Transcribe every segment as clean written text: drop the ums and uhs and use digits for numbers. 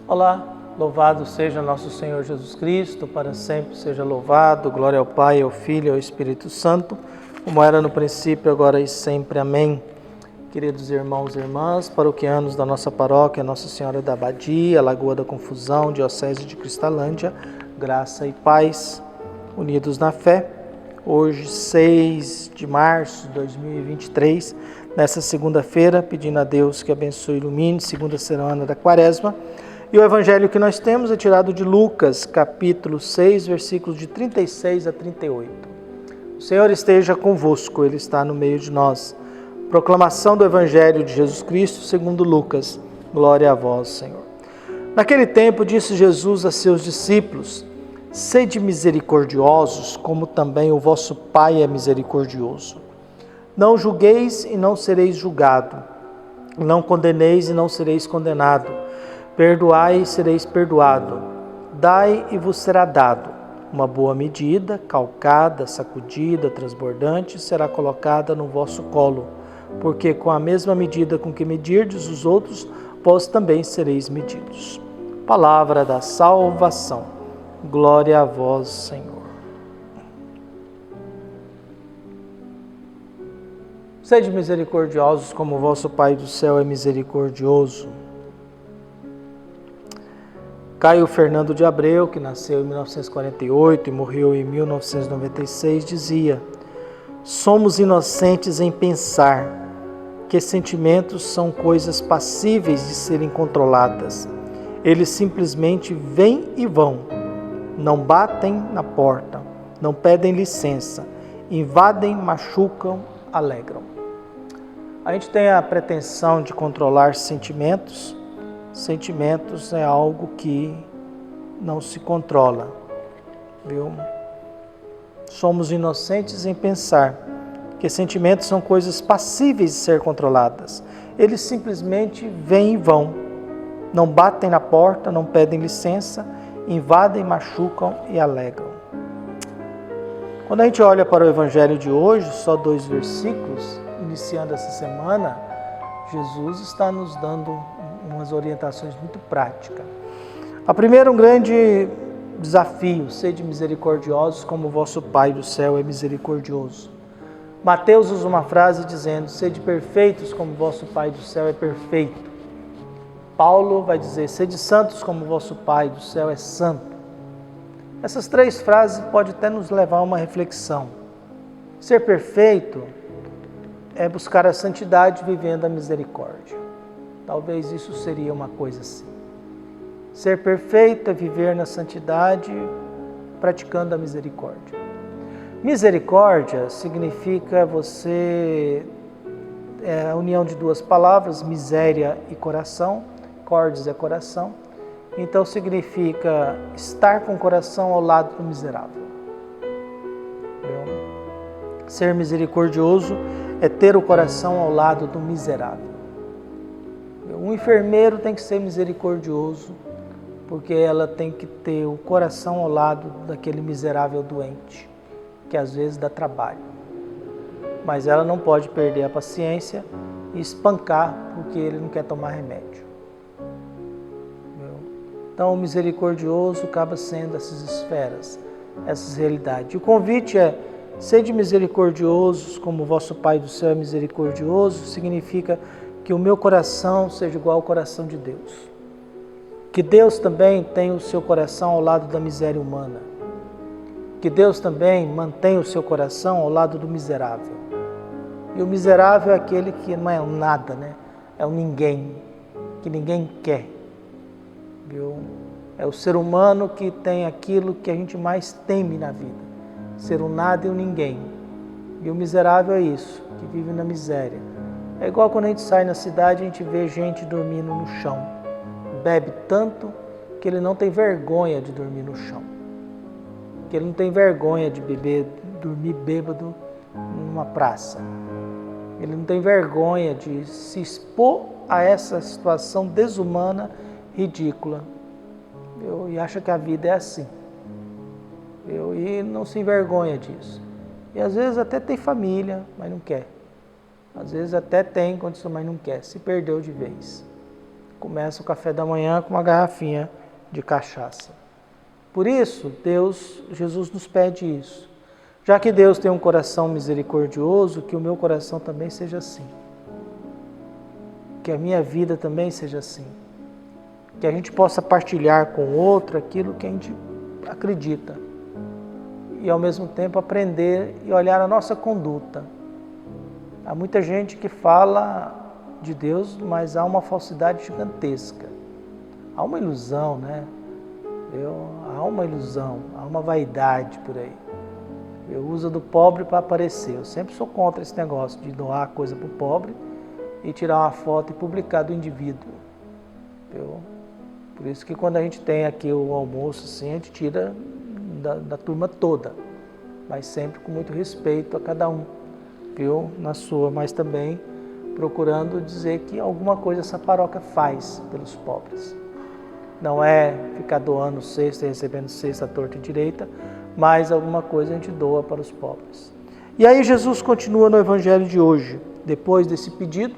Olá, louvado seja nosso Senhor Jesus Cristo, para sempre seja louvado, glória ao Pai, ao Filho e ao Espírito Santo, como era no princípio, agora e sempre. Amém. Queridos irmãos e irmãs, paroquianos da nossa paróquia, Nossa Senhora da Abadia, Lagoa da Confusão, Diocese de Cristalândia, graça e paz, unidos na fé. Hoje, 6 de março de 2023, nessa segunda-feira, pedindo a Deus que abençoe e ilumine, segunda semana da Quaresma. E o evangelho que nós temos é tirado de Lucas, capítulo 6, versículos de 36 a 38. O Senhor esteja convosco, Ele está no meio de nós. Proclamação do evangelho de Jesus Cristo segundo Lucas. Glória a vós, Senhor. Naquele tempo disse Jesus a seus discípulos: sede misericordiosos, como também o vosso Pai é misericordioso. Não julgueis e não sereis julgado. Não condeneis e não sereis condenado. Perdoai e sereis perdoado. Dai e vos será dado. Uma boa medida, calcada, sacudida, transbordante, será colocada no vosso colo. Porque com a mesma medida com que medirdes os outros, vós também sereis medidos. Palavra da salvação. Glória a vós, Senhor. Sede misericordiosos como o vosso Pai do céu é misericordioso. Caio Fernando de Abreu, que nasceu em 1948 e morreu em 1996, dizia: somos inocentes em pensar que sentimentos são coisas passíveis de serem controladas. Eles simplesmente vêm e vão. Não batem na porta, não pedem licença, invadem, machucam, alegram. A gente tem a pretensão de controlar sentimentos. Sentimentos é algo que não se controla, viu? Somos inocentes em pensar que sentimentos são coisas passíveis de ser controladas. Eles simplesmente vêm e vão. Não batem na porta, não pedem licença, invadem, machucam e alegram. Quando a gente olha para o evangelho de hoje, só 2 versículos, iniciando essa semana, Jesus está nos dando umas orientações muito práticas. A primeira, um grande desafio: sede misericordiosos como o vosso Pai do céu é misericordioso. Mateus usa uma frase dizendo: sede perfeitos como o vosso Pai do céu é perfeito. Paulo vai dizer: sede santos como o vosso Pai do céu é santo. Essas 3 frases podem até nos levar a uma reflexão. Ser perfeito é buscar a santidade vivendo a misericórdia. Talvez isso seria uma coisa assim. Ser perfeito é viver na santidade praticando a misericórdia. Misericórdia significa a união de 2 palavras, miséria e coração. Cordes é coração. Então significa estar com o coração ao lado do miserável. Ser misericordioso é ter o coração ao lado do miserável. Um enfermeiro tem que ser misericordioso, porque ela tem que ter o coração ao lado daquele miserável doente, que às vezes dá trabalho. Mas ela não pode perder a paciência e espancar porque ele não quer tomar remédio. Então o misericordioso acaba sendo essas esferas, essas realidades. E o convite é: sede misericordiosos como o vosso Pai do céu é misericordioso, significa que o meu coração seja igual ao coração de Deus. Que Deus também tenha o seu coração ao lado da miséria humana. Que Deus também mantenha o seu coração ao lado do miserável. E o miserável é aquele que não é um nada, né? É um ninguém, que ninguém quer. Viu? É o ser humano que tem aquilo que a gente mais teme na vida. Ser um nada e um ninguém. E o miserável é isso, que vive na miséria. É igual quando a gente sai na cidade e a gente vê gente dormindo no chão. Bebe tanto que ele não tem vergonha de dormir no chão. Que ele não tem vergonha de dormir bêbado numa praça. Ele não tem vergonha de se expor a essa situação desumana, ridícula. E acha que a vida é assim. E não se envergonha disso. E às vezes até tem família, mas não quer. Às vezes até tem condição, mas não quer. Se perdeu de vez. começa o café da manhã com uma garrafinha de cachaça. Por isso, Jesus nos pede isso. Já que Deus tem um coração misericordioso, que o meu coração também seja assim. Que a minha vida também seja assim. Que a gente possa partilhar com o outro aquilo que a gente acredita. E ao mesmo tempo aprender e olhar a nossa conduta. Há muita gente que fala de Deus, mas há uma falsidade gigantesca. Há uma ilusão, né? Há uma ilusão, há uma vaidade por aí. Eu uso do pobre para aparecer. Eu sempre sou contra esse negócio de doar coisa para o pobre e tirar uma foto e publicar do indivíduo. Por isso que quando a gente tem aqui o almoço, assim, a gente tira da turma toda, mas sempre com muito respeito a cada um, na sua, mas também procurando dizer que alguma coisa essa paróquia faz pelos pobres. Não é ficar doando cesta e recebendo cesta à torta e direita, mas alguma coisa a gente doa para os pobres. E aí Jesus continua no Evangelho de hoje, depois desse pedido,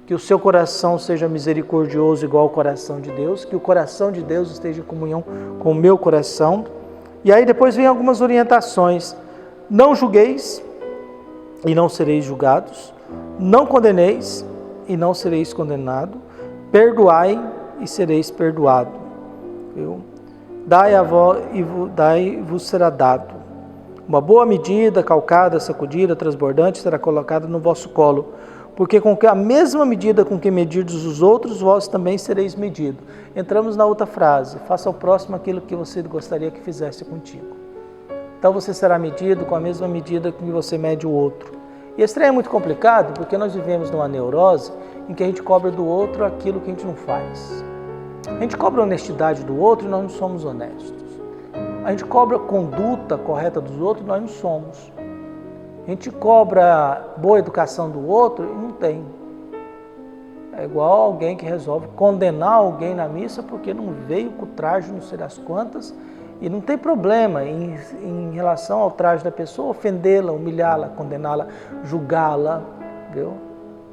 que o seu coração seja misericordioso igual ao coração de Deus, que o coração de Deus esteja em comunhão com o meu coração. E aí depois vem algumas orientações. Não julgueis e não sereis julgados, não condeneis e não sereis condenado, perdoai e sereis perdoado. Dai a vós e vos será dado. Uma boa medida, calcada, sacudida, transbordante, será colocada no vosso colo, porque com a mesma medida com que medirdes os outros, vós também sereis medido. Entramos na outra frase, faça ao próximo aquilo que você gostaria que fizesse contigo. Então você será medido com a mesma medida que você mede o outro. E esse trem é muito complicado, porque nós vivemos numa neurose em que a gente cobra do outro aquilo que a gente não faz. A gente cobra a honestidade do outro e nós não somos honestos. A gente cobra a conduta correta dos outros e nós não somos. A gente cobra boa educação do outro e não tem. É igual alguém que resolve condenar alguém na missa porque não veio com o traje, não sei das quantas, e não tem problema em relação ao traje da pessoa, ofendê-la, humilhá-la, condená-la, julgá-la. Viu?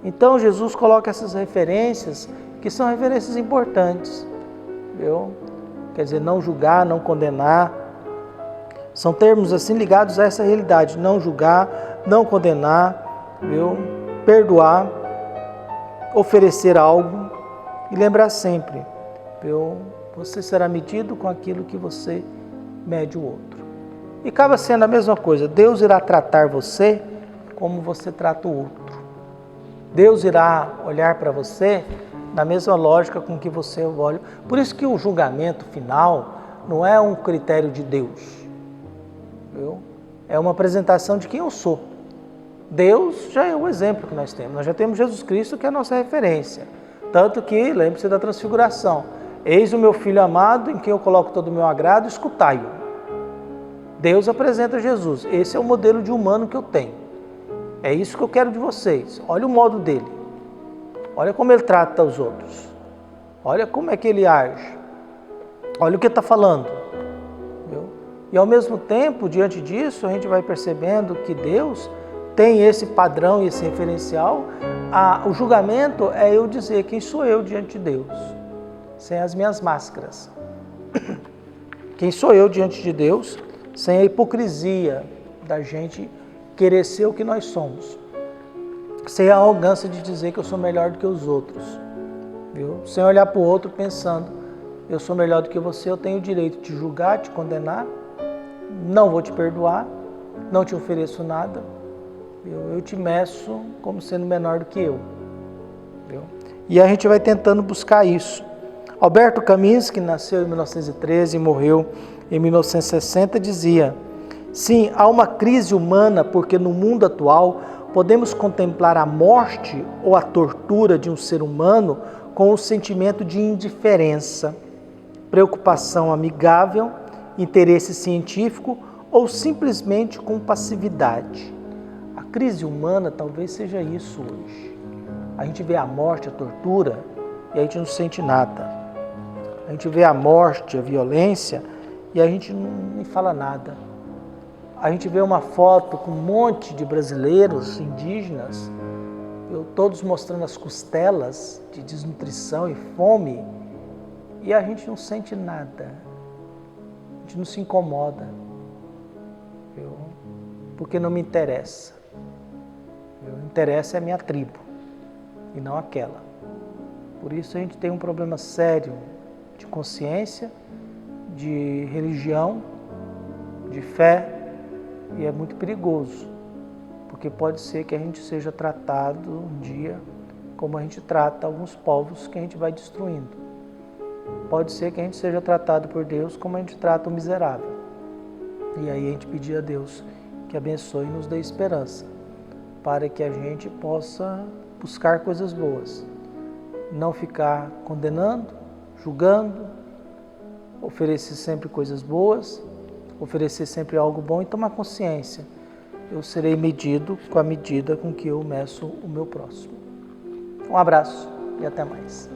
Então Jesus coloca essas referências, que são referências importantes. Viu? Quer dizer, não julgar, não condenar. São termos assim ligados a essa realidade. Não julgar, não condenar, viu? Perdoar, oferecer algo e lembrar sempre, viu? Você será medido com aquilo que você mede o outro. E acaba sendo a mesma coisa. Deus irá tratar você como você trata o outro. Deus irá olhar para você na mesma lógica com que você olha. Por isso que o julgamento final não é um critério de Deus. Viu? É uma apresentação de quem eu sou. Deus já é o exemplo que nós temos. Nós já temos Jesus Cristo, que é a nossa referência. Tanto que, lembre-se da transfiguração. Eis o meu Filho amado, em quem eu coloco todo o meu agrado, escutai-o. Deus apresenta Jesus. Esse é o modelo de humano que eu tenho. É isso que eu quero de vocês. Olha o modo dele. Olha como ele trata os outros. Olha como é que ele age. Olha o que ele está falando. Viu? E ao mesmo tempo, diante disso, a gente vai percebendo que Deus tem esse padrão e esse referencial. O julgamento é eu dizer quem sou eu diante de Deus, sem as minhas máscaras. Quem sou eu diante de Deus, sem a hipocrisia da gente querer ser o que nós somos. Sem a arrogância de dizer que eu sou melhor do que os outros. Viu? Sem olhar para o outro pensando, eu sou melhor do que você, eu tenho o direito de te julgar, te condenar, não vou te perdoar, não te ofereço nada, eu te meço como sendo menor do que eu. Viu? E a gente vai tentando buscar isso. Alberto Camus, que nasceu em 1913 e morreu em 1960, dizia: sim, há uma crise humana porque no mundo atual podemos contemplar a morte ou a tortura de um ser humano com o sentimento de indiferença, preocupação amigável, interesse científico ou simplesmente com passividade. A crise humana talvez seja isso hoje. A gente vê a morte, a tortura e a gente não sente nada. A gente vê a morte, a violência e a gente não fala nada. A gente vê uma foto com um monte de brasileiros indígenas todos mostrando as costelas de desnutrição e fome, e a gente não sente nada, a gente não se incomoda, porque não me interessa. O que interessa é a minha tribo e não aquela. Por isso a gente tem um problema sério de consciência, de religião, de fé, e é muito perigoso, porque pode ser que a gente seja tratado um dia como a gente trata alguns povos que a gente vai destruindo. Pode ser que a gente seja tratado por Deus como a gente trata o miserável. E aí a gente pedir a Deus que abençoe e nos dê esperança, para que a gente possa buscar coisas boas, não ficar condenando, julgando, oferecer sempre coisas boas, oferecer sempre algo bom e tomar consciência. Eu serei medido com a medida com que eu meço o meu próximo. Um abraço e até mais.